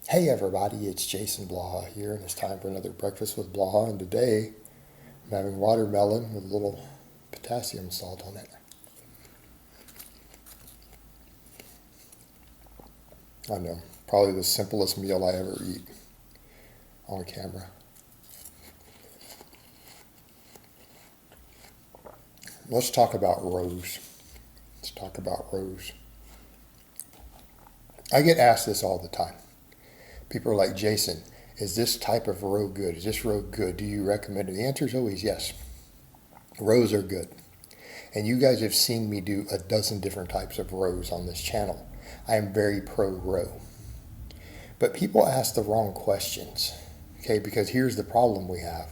Hey everybody, it's Jason Blaha here, and it's time for another Breakfast with Blaha. And today I'm having watermelon with a little potassium salt on it. I know, probably the simplest meal I ever eat on camera. Let's talk about rows. Let's talk about rows. I get asked this all the time. People are like, Jason, is this type of row good? Is this row good? Do you recommend it? The answer is always yes. Rows are good. And you guys have seen me do a dozen different types of rows on this channel. I am very pro row. But people ask the wrong questions, okay? Because here's the problem we have.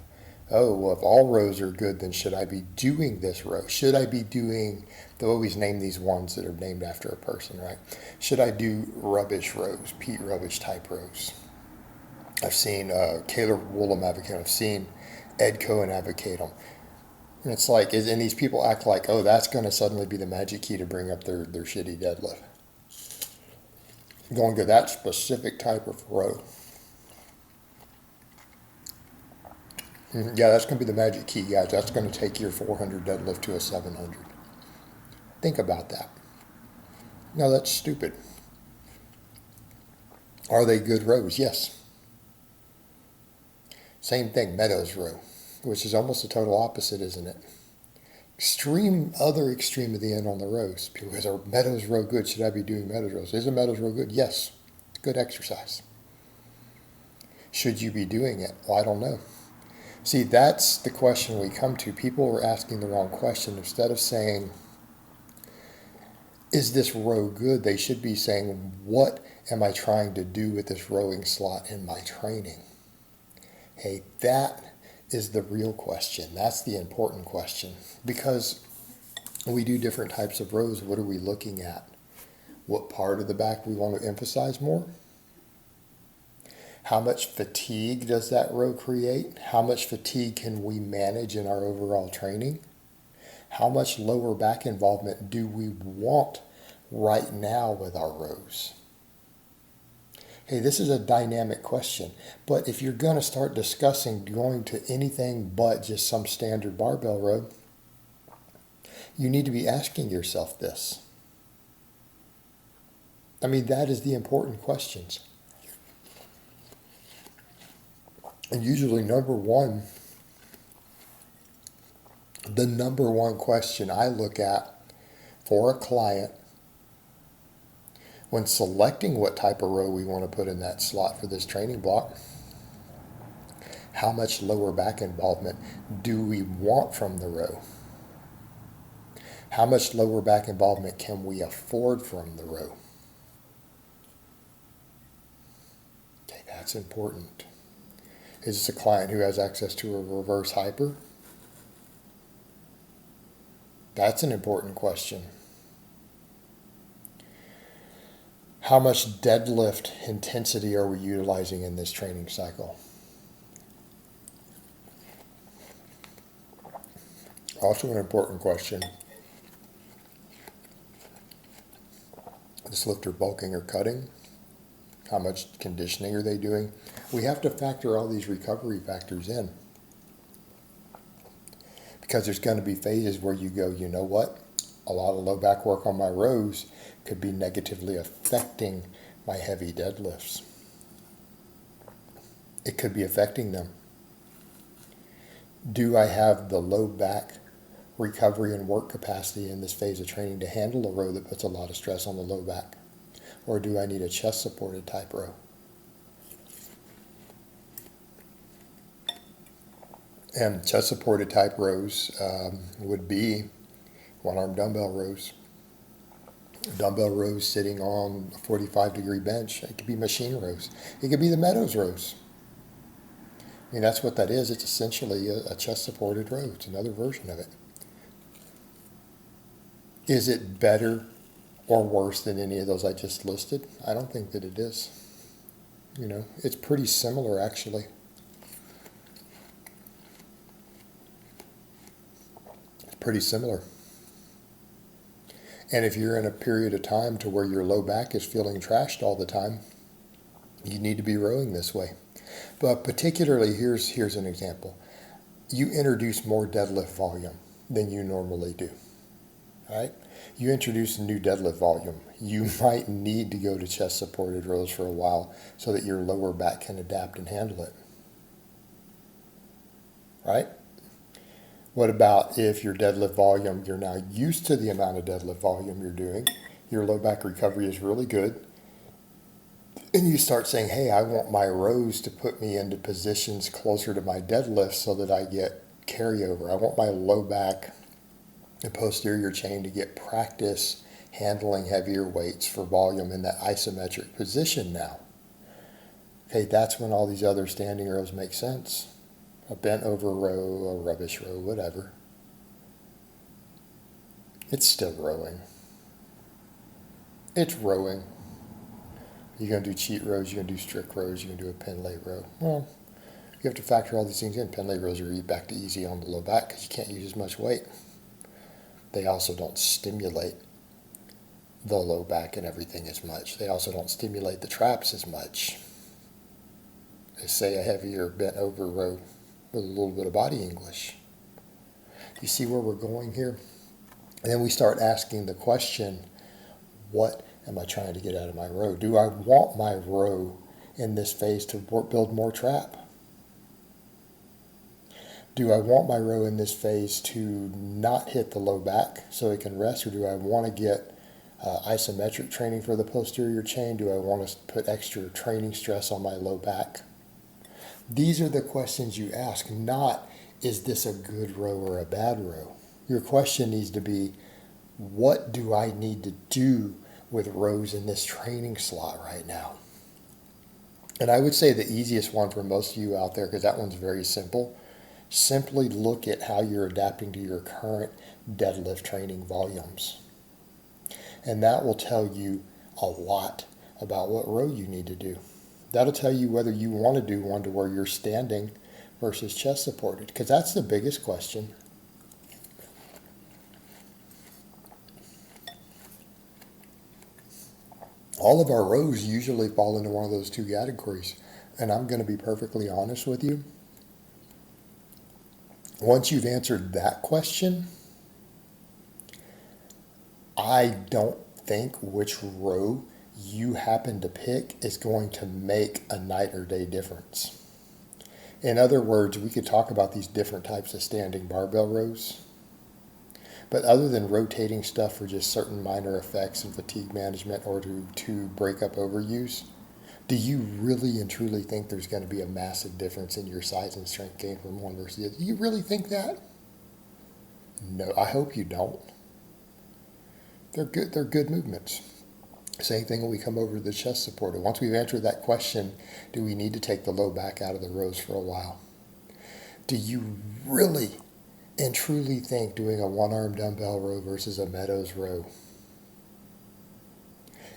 Oh, well, if all rows are good, then should I be doing this row? Should I be doing, they always name these ones that are named after a person, right? Should I do Rubish rows, Pete Rubish type rows? I've seen Caleb Woolham advocate them. I've seen Ed Cohen advocate them. And it's like, and these people act like, oh, that's going to suddenly be the magic key to bring up their shitty deadlift. Going to that specific type of row. Yeah, that's going to be the magic key, guys. That's going to take your 400 deadlift to a 700. Think about that. No, that's stupid. Are they good rows? Yes. Same thing, Meadows row, which is almost the total opposite, isn't it? Other extreme of the end on the rows. People say, are Meadows row good? Should I be doing Meadows rows? Is a Meadows row good? Yes. It's good exercise. Should you be doing it? Well, I don't know. See, that's the question we come to. People are asking the wrong question. Instead of saying, is this row good? They should be saying, what am I trying to do with this rowing slot in my training? Hey, that is the real question. That's the important question. Because we do different types of rows. What are we looking at? What part of the back we want to emphasize more? How much fatigue does that row create? How much fatigue can we manage in our overall training? How much lower back involvement do we want right now with our rows? Hey, this is a dynamic question, but if you're going to start discussing going to anything but just some standard barbell row, you need to be asking yourself this. I mean, that is the important questions. And usually the number one question I look at for a client when selecting what type of row we want to put in that slot for this training block, how much lower back involvement do we want from the row? How much lower back involvement can we afford from the row? Okay, that's important. Is this a client who has access to a reverse hyper? That's an important question. How much deadlift intensity are we utilizing in this training cycle? Also an important question. This lifter bulking or cutting? How much conditioning are they doing? We have to factor all these recovery factors in. Because there's going to be phases where you go, you know what? A lot of low back work on my rows could be negatively affecting my heavy deadlifts. It could be affecting them. Do I have the low back recovery and work capacity in this phase of training to handle a row that puts a lot of stress on the low back? Or do I need a chest supported type row? And chest supported type rows would be one arm dumbbell rows. Dumbbell rows sitting on a 45-degree bench. It could be machine rows. It could be the Meadows rows. I mean, that's what that is. It's essentially a chest-supported row. It's another version of it. Is it better or worse than any of those I just listed? I don't think that it is. You know, it's pretty similar, actually. It's pretty similar. And if you're in a period of time to where your low back is feeling trashed all the time, You need to be rowing this way. But particularly, here's an example. You introduce more deadlift volume than you normally do. All right? You introduce a new deadlift volume. You might need to go to chest supported rows for a while so that your lower back can adapt and handle it. Right? What about if your deadlift volume, you're now used to the amount of deadlift volume you're doing, your low back recovery is really good, and you start saying, hey, I want my rows to put me into positions closer to my deadlift so that I get carryover. I want my low back and posterior chain to get practice handling heavier weights for volume in that isometric position now. Okay, that's when all these other standing rows make sense. A bent over row, a rubbish row, whatever. It's still rowing. It's rowing. You're going to do cheat rows, you're going to do strict rows, you're going to do a pen lay row. Well, you have to factor all these things in. Pen lay rows are back to easy on the low back because you can't use as much weight. They also don't stimulate the low back and everything as much. They also don't stimulate the traps as much as, say, a heavier bent over row with a little bit of body English. You see where we're going here? And then we start asking the question, what am I trying to get out of my row? Do I want my row in this phase to build more trap? Do I want my row in this phase to not hit the low back so it can rest, or do I want to get isometric training for the posterior chain? Do I want to put extra training stress on my low back? These are the questions you ask, not is this a good row or a bad row? Your question needs to be, what do I need to do with rows in this training slot right now? And I would say the easiest one for most of you out there, because that one's very simple, simply look at how you're adapting to your current deadlift training volumes. And that will tell you a lot about what row you need to do. That'll tell you whether you want to do one to where you're standing versus chest supported, because that's the biggest question. All of our rows usually fall into one of those two categories. And I'm going to be perfectly honest with you. Once you've answered that question, I don't think which row you happen to pick is going to make a night or day difference. In other words, we could talk about these different types of standing barbell rows. But other than rotating stuff for just certain minor effects and fatigue management or to break up overuse, do you really and truly think there's going to be a massive difference in your size and strength gain from one versus the other? Do you really think that? No, I hope you don't. They're good movements. Same thing when we come over to the chest supporter. Once we've answered that question, do we need to take the low back out of the rows for a while? Do you really and truly think doing a one-arm dumbbell row versus a Meadows row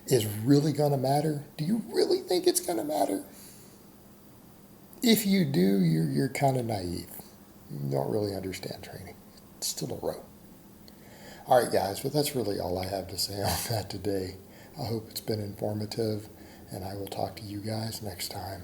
is really going to matter? Do you really think it's going to matter? If you do, you're kind of naive. You don't really understand training. It's still a row. All right, guys, but that's really all I have to say on that today. I hope it's been informative, and I will talk to you guys next time.